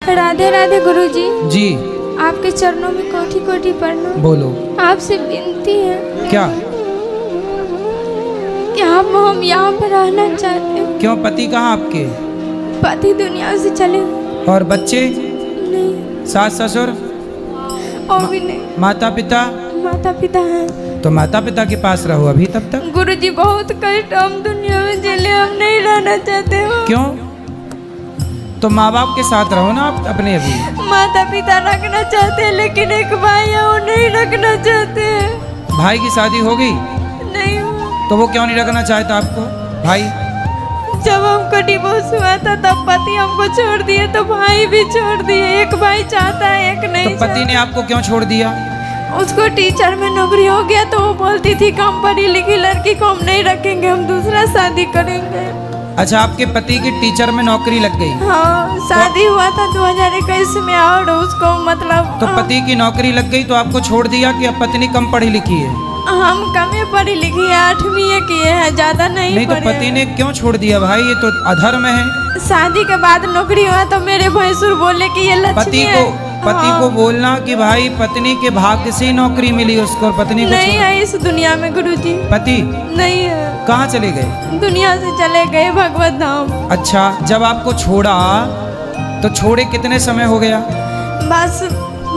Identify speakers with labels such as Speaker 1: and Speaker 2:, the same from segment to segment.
Speaker 1: राधे राधे गुरुजी।
Speaker 2: जी
Speaker 1: आपके चरणों में कोटि कोटि प्रणाम।
Speaker 2: बोलो।
Speaker 1: आपसे विनती है
Speaker 2: क्या?
Speaker 1: कि हम यहाँ पर रहना चाहते हैं।
Speaker 2: क्यों, पति कहाँ आपके?
Speaker 1: पति दुनिया से चले गए।
Speaker 2: और बच्चे?
Speaker 1: नहीं,
Speaker 2: सास ससुर?
Speaker 1: और भी नहीं।
Speaker 2: माता पिता?
Speaker 1: माता पिता हैं।
Speaker 2: तो माता पिता के पास रहो अभी तब तक।
Speaker 1: गुरुजी बहुत कष्ट हम दुनिया में झेले, हम नहीं रहना चाहते हो।
Speaker 2: क्यों? तो माँ बाप के साथ रहो ना आप अपने अभी।
Speaker 1: माता पिता रखना चाहते हैं, लेकिन एक भाई है वो नहीं रखना चाहते हैं।
Speaker 2: भाई की शादी हो गई?
Speaker 1: नहीं हुआ।
Speaker 2: तो वो क्यों नहीं रखना चाहता आपको भाई?
Speaker 1: जब हमको डिवोर्स हुआ था तब पति हमको छोड़ दिए, तो भाई भी छोड़ दिए। एक भाई चाहता है, एक नहीं।
Speaker 2: तो पति ने आपको क्यों छोड़ दिया?
Speaker 1: उसको टीचर में नौकरी हो गया, तो वो बोलती थी कि हम पढ़ी लिखी लड़की को हम नहीं रखेंगे, हम दूसरा शादी करेंगे।
Speaker 2: अच्छा, आपके पति की टीचर में नौकरी लग गई?
Speaker 1: हाँ, शादी हुआ था 2021 में और उसको मतलब।
Speaker 2: तो पति की नौकरी लग गई तो आपको छोड़ दिया कि अब पत्नी कम पढ़ी लिखी है?
Speaker 1: हम कम पढ़ी लिखी है, 8वीं किए हैं, ज्यादा नहीं
Speaker 2: तो
Speaker 1: पढ़े।
Speaker 2: पति ने क्यों छोड़ दिया भाई? ये तो अधर्म है।
Speaker 1: शादी के बाद नौकरी हुआ तो मेरे भैंसुर बोले कि ये लक्ष्मी है।
Speaker 2: पति को बोलना कि भाई पत्नी के भाग्य से नौकरी मिली उसको, और पत्नी को
Speaker 1: नहीं है इस दुनिया में गुरुजी।
Speaker 2: पति
Speaker 1: नहीं है।
Speaker 2: कहाँ चले गए?
Speaker 1: दुनिया से चले गए भगवत धाम।
Speaker 2: अच्छा, जब आपको छोड़ा तो छोड़े कितने समय हो गया?
Speaker 1: बस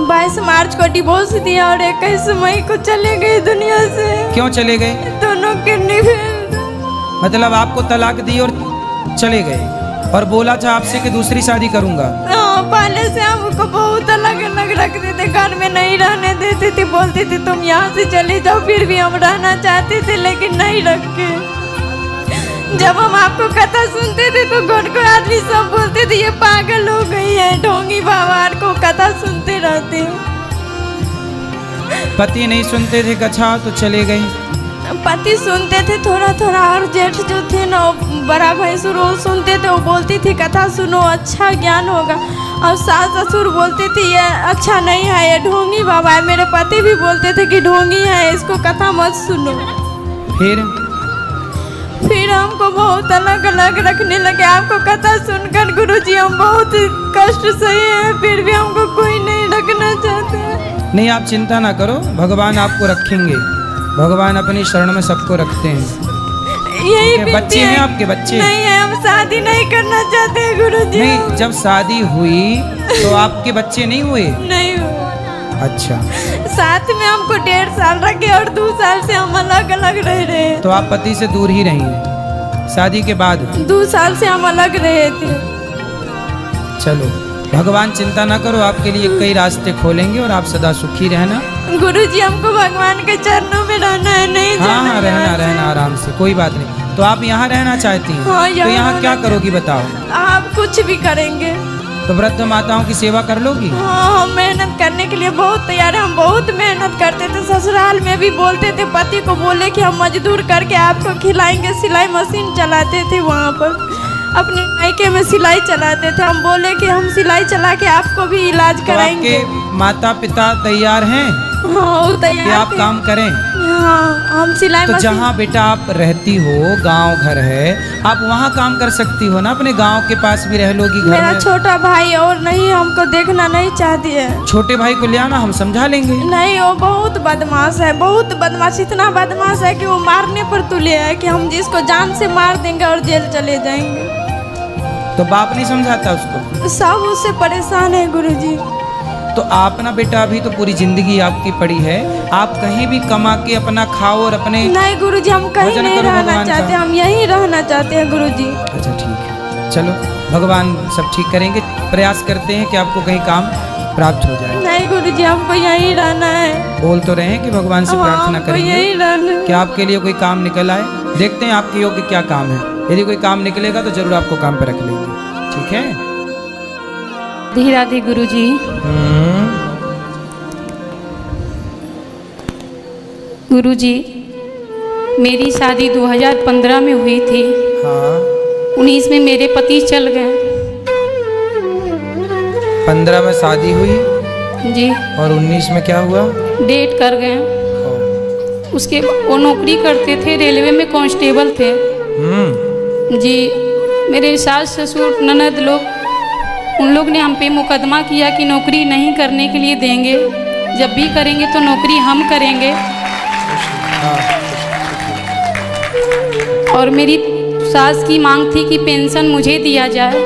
Speaker 1: 22 मार्च को डिवोर्स दिया और 21 मई को चले गए दुनिया से।
Speaker 2: क्यों चले गए?
Speaker 1: दोनों किडनी फेल।
Speaker 2: मतलब आपको तलाक दी और चले गए, और बोला था आपसे कि दूसरी शादी करूंगा।
Speaker 1: हाँ, पहले से हमको बहुत अलग अलग रखते थे, घर में नहीं रहने देते थे, बोलते थे तुम यहाँ से चले जाओ। फिर भी हम रहना चाहते थे, लेकिन नहीं रखे। जब हम आपको कथा सुनते थे तो घर को आदमी सब बोलते थे ये पागल हो गई है, ढोंगी बाबा को कथा सुनते रहते।
Speaker 2: पति नहीं सुनते थे कथा तो चले गए?
Speaker 1: पति सुनते थे थोड़ा थोड़ा, और जेठ जो थे ना बड़ा भैंसुर वो सुनते थे, वो बोलती थी कथा सुनो अच्छा ज्ञान होगा। और सास ससुर बोलते थे ये अच्छा नहीं है, ये ढोंगी बाबा है। मेरे पति भी बोलते थे कि ढोंगी है, इसको कथा मत सुनो। फिर हमको बहुत अलग अलग रखने लगे। आपको कथा सुनकर गुरुजी हम बहुत कष्ट सहे हैं, फिर भी हमको कोई नहीं रखना चाहते।
Speaker 2: नहीं, आप चिंता ना करो, भगवान आपको रखेंगे। भगवान अपनी शरण में सबको रखते हैं।
Speaker 1: यही
Speaker 2: बच्चे हैं आपके? बच्चे
Speaker 1: नहीं है, हम शादी नहीं करना चाहते हैं गुरुजी।
Speaker 2: नहीं, जब शादी हुई तो आपके बच्चे नहीं हुए?
Speaker 1: नहीं हुआ।
Speaker 2: अच्छा,
Speaker 1: साथ में हमको 1.5 साल रखे और 2 साल से हम अलग अलग रह रहे हैं।
Speaker 2: तो आप पति से दूर ही रहेंगे शादी के बाद?
Speaker 1: 2 साल से हम अलग रहे थे।
Speaker 2: चलो, भगवान चिंता ना करो, आपके लिए कई रास्ते खोलेंगे और आप सदा सुखी रहना।
Speaker 1: गुरुजी हमको भगवान के चरणों में रहना है, नहीं
Speaker 2: हाँ, रहना आराम से, कोई बात नहीं। तो आप यहाँ रहना चाहती हैं?
Speaker 1: हाँ,
Speaker 2: तो यहाँ क्या करोगी बताओ?
Speaker 1: आप कुछ भी करेंगे।
Speaker 2: तो वृद्ध माताओं की सेवा कर लोगी?
Speaker 1: हाँ, हम मेहनत करने के लिए बहुत तैयार हैं। हम बहुत मेहनत करते थे, ससुराल में भी बोलते थे, पति को बोले कि हम मजदूर करके आपको खिलाएंगे। सिलाई मशीन चलाते थे वहाँ पर, अपने मायके में सिलाई चलाते थे। हम बोले कि हम सिलाई चला के आपको भी इलाज कराएंगे।
Speaker 2: तो आपके माता पिता तैयार हैं?
Speaker 1: हाँ, तैयार
Speaker 2: कि आप काम करें?
Speaker 1: हाँ, हम सिलाई
Speaker 2: तो
Speaker 1: मशीन।
Speaker 2: जहाँ बेटा आप रहती हो, गांव घर है, आप वहाँ काम कर सकती हो ना, अपने गांव के पास भी रह लोगी घर
Speaker 1: मेरा
Speaker 2: में।
Speaker 1: छोटा भाई और नहीं हमको देखना नहीं चाहती है।
Speaker 2: छोटे भाई को ले आना, हम समझा लेंगे।
Speaker 1: नहीं, वो बहुत बदमाश है, बहुत बदमाश। इतना बदमाश है कि वो मारने पर तुले है कि हम जिसको जान से मार देंगे और जेल चले जाएंगे।
Speaker 2: तो बाप नहीं समझाता उसको?
Speaker 1: सब उससे परेशान है गुरुजी।
Speaker 2: तो आप ना बेटा, अभी तो पूरी जिंदगी आपकी पड़ी है, आप कहीं भी कमा के अपना खाओ और अपने।
Speaker 1: नहीं गुरुजी, हम कहीं
Speaker 2: भजन
Speaker 1: नहीं
Speaker 2: करो
Speaker 1: रहना
Speaker 2: भगवान
Speaker 1: चाहते,
Speaker 2: का।
Speaker 1: हम यहीं रहना चाहते हैं गुरुजी।
Speaker 2: अच्छा ठीक है, चलो भगवान सब ठीक करेंगे। प्रयास करते हैं कि आपको कहीं काम प्राप्त हो जाए।
Speaker 1: नहीं गुरुजी, हमको यहीं रहना है।
Speaker 2: बोल तो रहे हैं कि भगवान से प्रार्थना करेंगे
Speaker 1: यहीं रहना है।
Speaker 2: कि आपके लिए कोई काम निकल आए। देखते हैं आपके योग्य क्या काम है। यदि कोई काम निकलेगा तो जरूर आपको काम पर रख लेंगे, ठीक है?
Speaker 3: राधे राधे गुरुजी। गुरुजी, मेरी शादी 2015 में हुई थी।
Speaker 2: हाँ,
Speaker 3: 19 में मेरे पति चल गए।
Speaker 2: 15 में शादी हुई
Speaker 3: जी।
Speaker 2: और 19 में क्या हुआ?
Speaker 3: डेट कर गए। उसके वो नौकरी करते थे, रेलवे में कांस्टेबल थे। जी। मेरे सास ससुर ननद लोग उन लोग ने हम पे मुकदमा किया कि नौकरी नहीं करने के लिए देंगे, जब भी करेंगे तो नौकरी हम करेंगे। और मेरी सास की मांग थी कि पेंशन मुझे दिया जाए,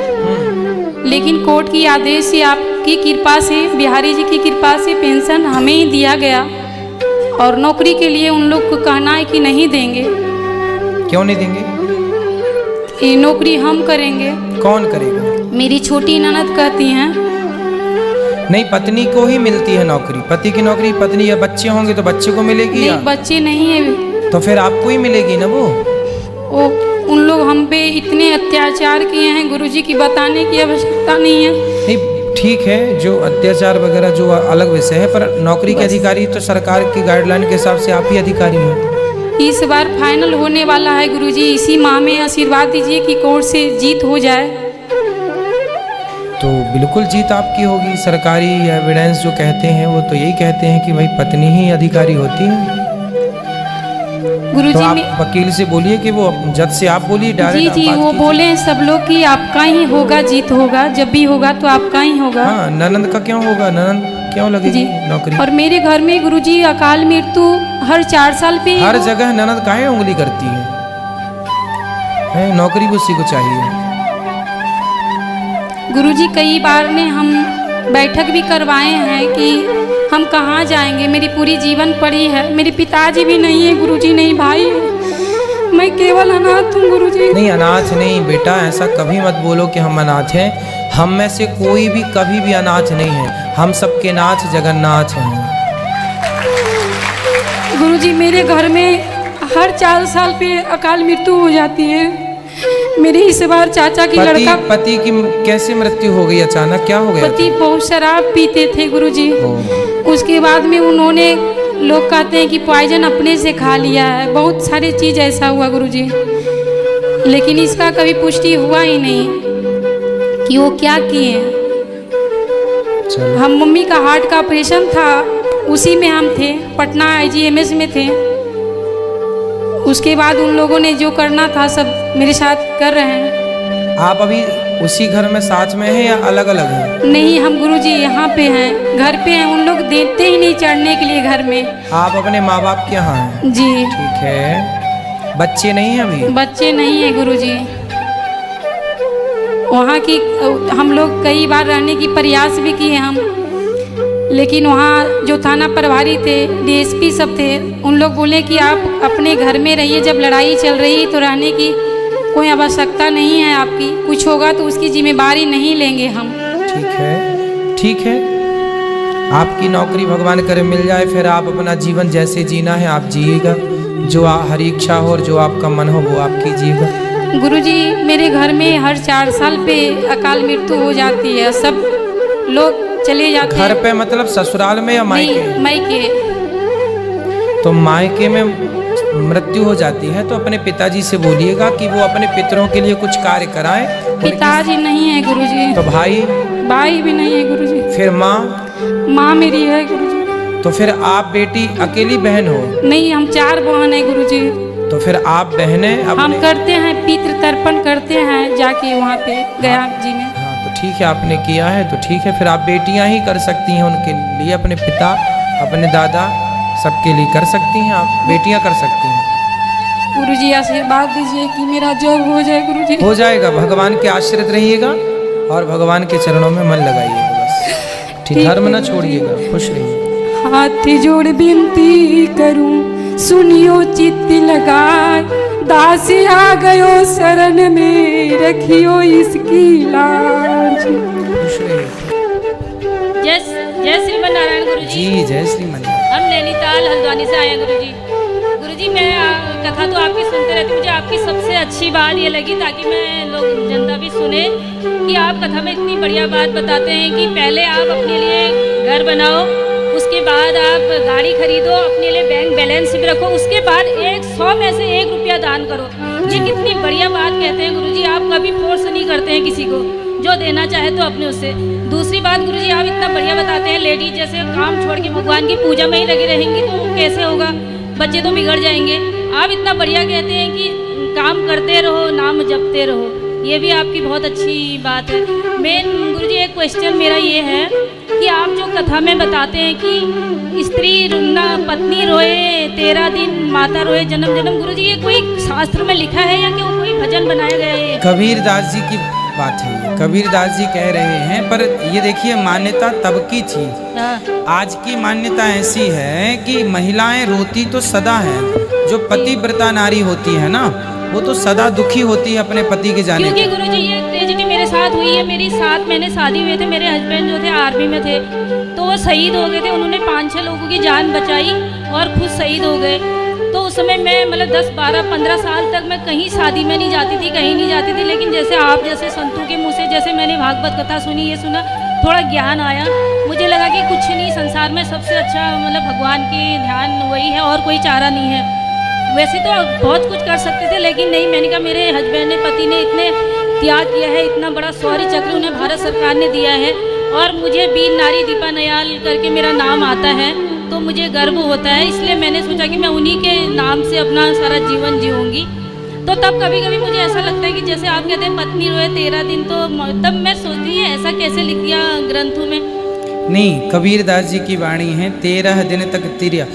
Speaker 3: लेकिन कोर्ट की आदेश से, आपकी कृपा से, बिहारी जी की कृपा से पेंशन हमें ही दिया गया। और नौकरी के लिए उन लोग को कहना है कि नहीं देंगे।
Speaker 2: क्यों नहीं देंगे?
Speaker 3: ये नौकरी हम करेंगे।
Speaker 2: कौन करेगा?
Speaker 3: मेरी छोटी ननद कहती हैं।
Speaker 2: नहीं, पत्नी को ही मिलती है नौकरी। पति की नौकरी पत्नी, या बच्चे होंगे तो बच्चे को मिलेगी।
Speaker 3: नहीं,
Speaker 2: या
Speaker 3: बच्चे नहीं है
Speaker 2: तो फिर आपको ही मिलेगी ना वो।
Speaker 3: उन लोग हम पे इतने अत्याचार किए हैं गुरुजी की बताने की आवश्यकता नहीं है।
Speaker 2: नहीं, ठीक है, जो अत्याचार वगैरह जो अलग विषय है, पर नौकरी के अधिकारी तो सरकार की गाइडलाइन के हिसाब से आप ही अधिकारी हैं।
Speaker 3: इस बार फाइनल होने वाला है गुरुजी, इसी माह में आशीर्वाद दीजिए कि कोर्ट से जीत हो जाए।
Speaker 2: तो बिल्कुल जीत आपकी होगी। सरकारी एविडेंस जो कहते हैं वो तो यही कहते हैं कि भाई पत्नी ही अधिकारी होती है।
Speaker 3: गुरुजी
Speaker 2: तो आप
Speaker 3: में
Speaker 2: वकील से बोलिए कि वो जज से आप बोलिए
Speaker 3: जी
Speaker 2: डायरेक्ट।
Speaker 3: जी, वो बोले हैं सब लोग कि आपका ही होगा, जीत होगा, जब भी होगा तो आपका ही होगा।
Speaker 2: हाँ, ननंद का क्यों होगा? ननंद क्यों लगेगी नौकरी?
Speaker 3: और मेरे घर में गुरुजी अकाल मृत्यु हर 4 साल पे
Speaker 2: हर जगह ननंद काहे उंगली करती है? नौकरी भी उसी को चाहिए।
Speaker 3: गुरुजी कई बार ने हम बैठक भी करवाए हैं कि हम कहाँ जाएंगे, मेरी पूरी जीवन पड़ी है। मेरे पिताजी भी नहीं है गुरुजी, नहीं भाई है, मैं केवल अनाथ हूँ गुरुजी।
Speaker 2: नहीं, अनाथ नहीं बेटा, ऐसा कभी मत बोलो कि हम अनाथ हैं। हम में से कोई भी कभी भी अनाथ नहीं है। हम सबके नाथ जगन्नाथ हैं।
Speaker 3: गुरुजी मेरे घर में हर 4 साल पे अकाल मृत्यु हो जाती है। मेरे इस बार चाचा की लड़का
Speaker 2: पति की कैसे मृत्यु हो गई अचानक? क्या हो गया?
Speaker 3: पति बहुत शराब पीते थे गुरुजी। उसके बाद में उन्होंने, लोग कहते हैं कि पॉइजन अपने से खा लिया है। बहुत सारी चीज़ ऐसा हुआ गुरुजी, लेकिन इसका कभी पुष्टि हुआ ही नहीं कि वो क्या किए। हम मम्मी का हार्ट का ऑपरेशन था, उसी में हम थे, पटना IGMS में थे। उसके बाद उन लोगों ने जो करना था सब मेरे साथ कर रहे हैं।
Speaker 2: आप अभी उसी घर में साथ में हैं या अलग अलग हैं?
Speaker 3: नहीं, हम गुरुजी यहाँ पे हैं, घर पे हैं। उन लोग देते ही नहीं चढ़ने के लिए घर में।
Speaker 2: आप अपने माँ बाप के यहाँ हैं?
Speaker 3: जी।
Speaker 2: ठीक है। बच्चे नहीं हैं अभी?
Speaker 3: बच्चे नहीं है गुरुजी। वहाँ की हम लोग कई बार रहने की प्रयास भी किए हम, लेकिन वहाँ जो थाना प्रभारी थे, DSP सब थे, उन लोग बोले कि आप अपने घर में रहिए, जब लड़ाई चल रही है तो रहने की कोई आवश्यकता नहीं है आपकी, कुछ होगा तो उसकी जिम्मेदारी नहीं लेंगे हम।
Speaker 2: ठीक है, ठीक है। आपकी नौकरी भगवान करे मिल जाए, फिर आप अपना जीवन जैसे जीना है आप जिएगा। जो हरी इच्छा हो और जो आपका मन हो वो आप कीजिएगा।
Speaker 3: गुरुजी मेरे घर में हर 4 साल पे अकाल मृत्यु हो जाती है, सब लोग चले जाते
Speaker 2: घर
Speaker 3: हैं।
Speaker 2: पे मतलब ससुराल में या मायके?
Speaker 3: मायके।
Speaker 2: तो मायके में मृत्यु हो जाती है तो अपने पिताजी से बोलिएगा कि वो अपने पितरों के लिए कुछ कार्य कराएं।
Speaker 3: पिताजी नहीं है गुरुजी।
Speaker 2: तो भाई?
Speaker 3: भाई भी नहीं है गुरुजी।
Speaker 2: फिर माँ?
Speaker 3: माँ मेरी है गुरुजी।
Speaker 2: तो फिर आप बेटी अकेली बहन हो?
Speaker 3: नहीं, हम 4 बहन है गुरुजी।
Speaker 2: तो फिर आप बहनें
Speaker 3: हम करते हैं पितृ तर्पण करते हैं जाके वहाँ पे गया जी में।
Speaker 2: हाँ, तो ठीक है, आपने किया है तो ठीक है। फिर आप बेटियां ही कर सकती हैं उनके लिए, अपने पिता, अपने दादा, सबके लिए कर सकती हैं। आप बेटियां कर सकती हैं।
Speaker 3: गुरुजी आशीर्वाद दीजिए कि मेरा जॉब हो जाए गुरुजी।
Speaker 2: हो जाएगा, भगवान के आश्रित रहिएगा और भगवान के चरणों में मन लगाइएगा बस। ठीक, धर्म न छोड़िएगा, खुश रहिए।
Speaker 3: हाथ जोड़ विनती करूं, सुनियो चित्त लगाए, दास आ गयो शरण में, रखियो इसकी लाज।
Speaker 2: खुश रहिए।
Speaker 4: जय श्रीमन नारायण गुरुजी।
Speaker 2: जी, जय श्रीमन नारायण।
Speaker 4: हम नैनीताल हल्द्वानी से आए हैं गुरुजी। गुरुजी मैं कथा तो आपकी सुनते रहती हूँ, मुझे आपकी सबसे अच्छी बात ये लगी, ताकि मैं लोग जनता भी सुने, कि आप कथा में इतनी बढ़िया बात बताते हैं कि पहले आप अपने लिए घर बनाओ, उसके बाद आप गाड़ी खरीदो, अपने लिए बैंक बैलेंस भी रखो, उसके बाद 100 में से 1 रुपया दान करो। ये कितनी बढ़िया बात कहते हैं गुरुजी। आप कभी फोर्स नहीं करते हैं किसी को, जो देना चाहे तो अपने उससे। दूसरी बात गुरुजी, आप इतना बढ़िया बताते हैं, लेडीज जैसे काम छोड़ के भगवान की पूजा में ही लगी रहेंगी तो कैसे होगा, बच्चे तो बिगड़ जाएंगे। आप इतना बढ़िया कहते हैं कि काम करते रहो, नाम जपते रहो। ये भी आपकी बहुत अच्छी बात है। मेन गुरुजी एक क्वेश्चन मेरा ये है कि आप जो कथा में बताते हैं कि स्त्री रुना पत्नी रोए 13 दिन माता रोए जन्म जन्म, गुरुजी ये कोई शास्त्र में लिखा है या कि वो कोई भजन बनाया गया है?
Speaker 2: कबीरदास जी की बात है ये। कबीरदास जी कह रहे हैं, पर ये देखिए मान्यता तब की थी,
Speaker 4: हाँ।
Speaker 2: आज की मान्यता ऐसी है कि महिलाएं रोती तो सदा हैं, जो पतिव्रता नारी होती है ना वो तो सदा दुखी होती है अपने पति के जाने
Speaker 4: क्योंकि
Speaker 2: पर।
Speaker 4: गुरुजी ये ट्रेजेडी मेरे साथ हुई है। मेरी 7 महीने शादी हुए थे, मेरे हस्बैंड जो थे आर्मी में थे, तो वो शहीद हो गए थे। उन्होंने 5-6 लोगों की जान बचाई और खुद शहीद हो गए। तो उस समय मैं मतलब 10, 12, 15 साल तक मैं कहीं शादी में नहीं जाती थी, कहीं नहीं जाती थी। लेकिन जैसे आप जैसे संतों के मुँह से जैसे मैंने भागवत कथा सुनी, ये सुना, थोड़ा ज्ञान आया, मुझे लगा कि कुछ नहीं, संसार में सबसे अच्छा मतलब भगवान के ध्यान वही है और कोई चारा नहीं है। वैसे तो बहुत कुछ कर सकते थे, लेकिन नहीं, मैंने कहा मेरे हस्बैंड ने, पति ने इतने त्याग किया है, इतना बड़ा शौर्य चक्र उन्हें भारत सरकार ने दिया है और मुझे वीर नारी दीपा नयाल करके मेरा नाम आता है तो मुझे गर्व होता है। इसलिए मैंने सोचा कि मैं उन्हीं के नाम से अपना सारा जीवन जीऊँगी। तो तब कभी कभी मुझे ऐसा लगता है कि जैसे आप कहते हैं पत्नी रोए 13 दिन, तो तब मैं सोचती हूँ ऐसा कैसे लिख दिया ग्रंथों में?
Speaker 2: नहीं, कबीरदास जी की वाणी है 13 दिन तक तिरिया,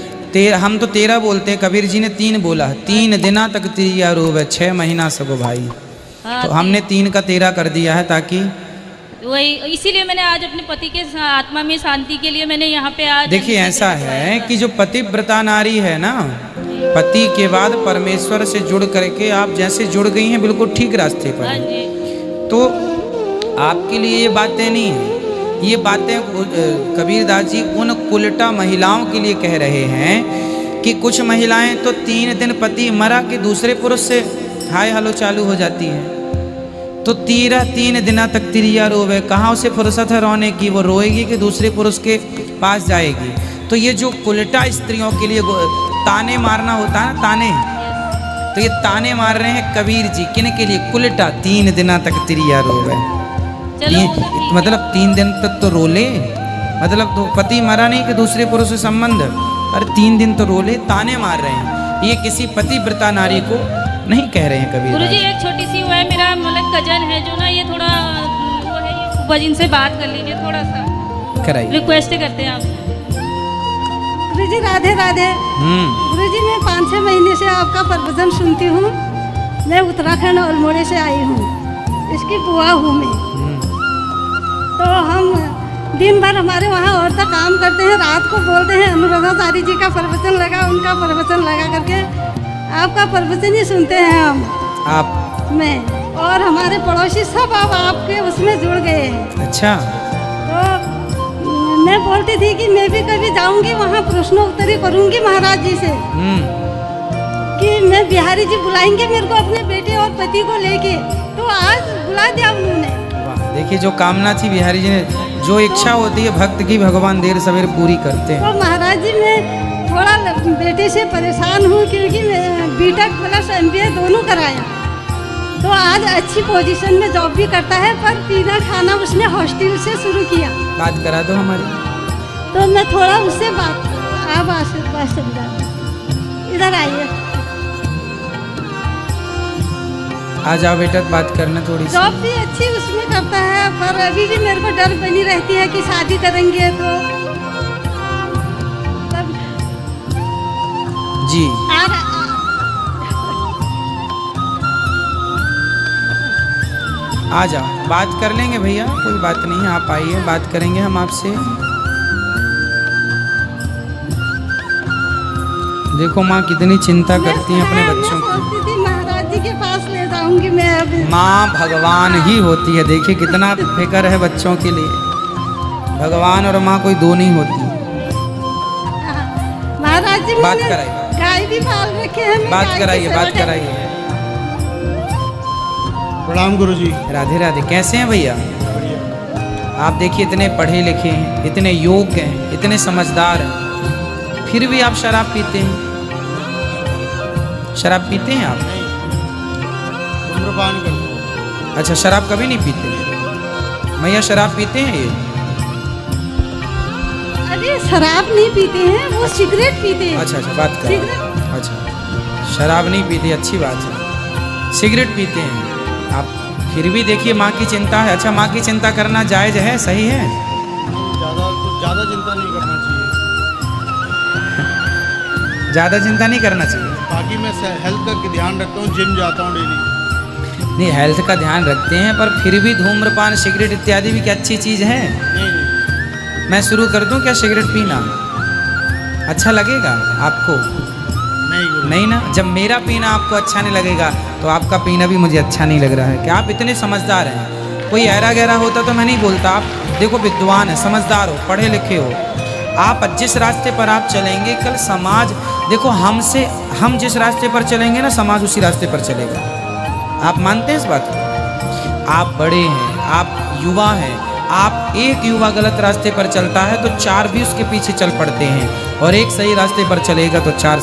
Speaker 2: हम तो 13 बोलते हैं, कबीर जी ने 3 बोला, 3 दिना तक तिरिया रोवे 6 महीना सब भाई।
Speaker 4: हाँ,
Speaker 2: तो हमने 3 का 13 कर दिया है ताकि
Speaker 4: वही, इसीलिए मैंने आज अपने पति के आत्मा में शांति के लिए मैंने यहाँ पे आज
Speaker 2: देखिए ऐसा है कि जो पतिव्रता नारी है ना, पति के बाद परमेश्वर से जुड़ करके आप जैसे जुड़ गई हैं बिल्कुल ठीक रास्ते पर
Speaker 4: हाँ
Speaker 2: हैं।
Speaker 4: जी।
Speaker 2: तो आपके लिए ये बातें नहीं हैं, ये बातें कबीरदास जी उन कुलटा महिलाओं के लिए कह रहे हैं कि कुछ महिलाएं तो 3 दिन पति मरा कि दूसरे पुरुष से हाय हेलो चालू हो जाती हैं। तो 3 दिना तक तिरिया रोवे, कहाँ उसे फुर्सत है रोने की? वो रोएगी कि दूसरे पुरुष के पास जाएगी। तो ये जो कुलटा स्त्रियों के लिए ताने मारना होता है ना, ताने, तो ये ताने मार रहे हैं कबीर जी किन के लिए? कुलटा 3 दिना तक तिरिया रोवे,
Speaker 4: चलो
Speaker 2: मतलब 3 दिन तक तो रोले, मतलब तो पति मरा नहीं कि दूसरे पुरुष से संबंध, अरे 3 दिन तो रोले, ताने मार रहे हैं। ये किसी पतिव्रता नारी को नहीं कह रहे हैं कबीर।
Speaker 4: गुरुजी एक छोटी सी वो है, मेरा मतलब कजन है जो ना, ये थोड़ा वो है, ये फूफा जी से बात कर लीजिए, थोड़ा सा
Speaker 2: कराइए।
Speaker 4: रिक्वेस्ट करते हैं आपसे।
Speaker 5: गुरुजी राधे राधे। गुरुजी मैं 5-6 महीने से आपका प्रवचन सुनती हूँ। मैं उत्तराखंड अल्मोड़े से आई हूँ, इसकी बुआ हूँ मैं। तो हम दिन भर हमारे वहाँ औरतें काम करते हैं, रात को बोलते हैं अनुराधाचार्य जी का प्रवचन लगा, उनका प्रवचन लगा करके आपका प्रवचन ही सुनते हैं हम,
Speaker 2: आप
Speaker 5: मैं और हमारे पड़ोसी सब अब आपके उसमें जुड़ गए हैं।
Speaker 2: अच्छा,
Speaker 5: तो मैं बोलती थी कि मैं भी कभी जाऊंगी वहाँ प्रश्नोत्तरी करूंगी महाराज जी से, कि मैं बिहारी जी बुलाएंगे मेरे को अपने बेटे और पति को लेके। तो आज बुला दिया उन्होंने।
Speaker 2: वाह, देखिए जो कामना थी बिहारी जी ने, जो इच्छा होती है भक्त की भगवान देर सवेर पूरी करते हैं।
Speaker 5: तो महाराज जी मैं थोड़ा बेटे से परेशान हूँ, क्योंकि बीटेक प्लस MBA दोनों कराया, तो आज अच्छी पोजीशन में जॉब भी करता है, पर पीना खाना उसने हॉस्टल से शुरू किया।
Speaker 2: बात करा दो हमारी।
Speaker 5: तो मैं थोड़ा उससे बात, आप आशीर्वाद समझा, इधर आइए।
Speaker 2: आ जाओ बेटा, बात करना थोड़ी सी।
Speaker 5: जॉब भी अच्छी उसमें करता है, पर अभी भी मेरे को डर बनी रहती है कि शादी करेंगे तो तब
Speaker 2: जी आ जाओ, बात कर लेंगे भैया, कोई बात नहीं, आप आइए, बात करेंगे हम आपसे। देखो माँ कितनी चिंता करती हैं अपने बच्चों की।
Speaker 5: सोचती थी महाराज जी के पास ले जाऊंगी मैं अभी।
Speaker 2: माँ भगवान ही होती है, देखिए कितना फिक्र है बच्चों के लिए। भगवान और माँ कोई दो नहीं होती।
Speaker 5: महाराज जी
Speaker 2: बात
Speaker 5: मैंने
Speaker 2: कराइए।
Speaker 5: गाय भी पाल रखे हैं। मैं
Speaker 2: बात
Speaker 5: गाय की
Speaker 2: कराइए,
Speaker 5: सेवा
Speaker 2: बात कराइए।
Speaker 6: प्रणाम गुरुजी।
Speaker 2: राधे राधे, कैसे हैं भैया? आप देखिए इतने पढ़े लिखे हैं, इतने योग्य हैं, इतने समझदार हैं, फिर भी आप शराब पीते हैं। शराब पीते हैं आप?
Speaker 6: धूम्रपान करते हो?
Speaker 2: अच्छा, शराब कभी नहीं पीते? भैया शराब पीते हैं ये?
Speaker 5: अरे शराब नहीं पीते हैं, वो सिगरेट पीते हैं।
Speaker 2: अच्छा अच्छा, बात कर। अच्छा, शराब नहीं पीते, अच्छी बात है। सिगरेट पीते हैं आप? फिर भी देखिए माँ की चिंता है। अच्छा, माँ की चिंता करना जायज़ है, सही है?
Speaker 6: ज़्यादा चिंता नहीं करना चाहिए।
Speaker 2: ज़्यादा चिंता नहीं करना चाहिए।
Speaker 6: बाकी मैं हेल्थ का ध्यान रखता हूँ, जिम जाता हूँ डेली।
Speaker 2: नहीं, हेल्थ का ध्यान रखते हैं, पर फिर भी धूम्रपान सिगरेट इत्यादि भी क्या अच्छी चीज़ है?
Speaker 6: नहीं
Speaker 2: मैं शुरू कर दूं क्या सिगरेट पीना? अच्छा लगेगा आपको?
Speaker 6: नहीं गुरुजी।
Speaker 2: नहीं ना। जब मेरा पीना आपको अच्छा नहीं लगेगा तो आपका पीना भी मुझे अच्छा नहीं लग रहा है। क्या आप इतने समझदार हैं? कोई ऐरा गहरा होता तो मैं नहीं बोलता। आप देखो विद्वान है, समझदार हो, पढ़े लिखे हो। आप जिस रास्ते पर आप चलेंगे, कल समाज देखो हम जिस रास्ते पर चलेंगे ना, समाज उसी रास्ते पर चलेगा। आप मानते हैं इस बात को? आप बड़े हैं, आप युवा हैं। आप एक युवा गलत रास्ते पर चलता है तो 4 भी उसके पीछे चल पड़ते हैं, और एक सही रास्ते पर चलेगा तो 4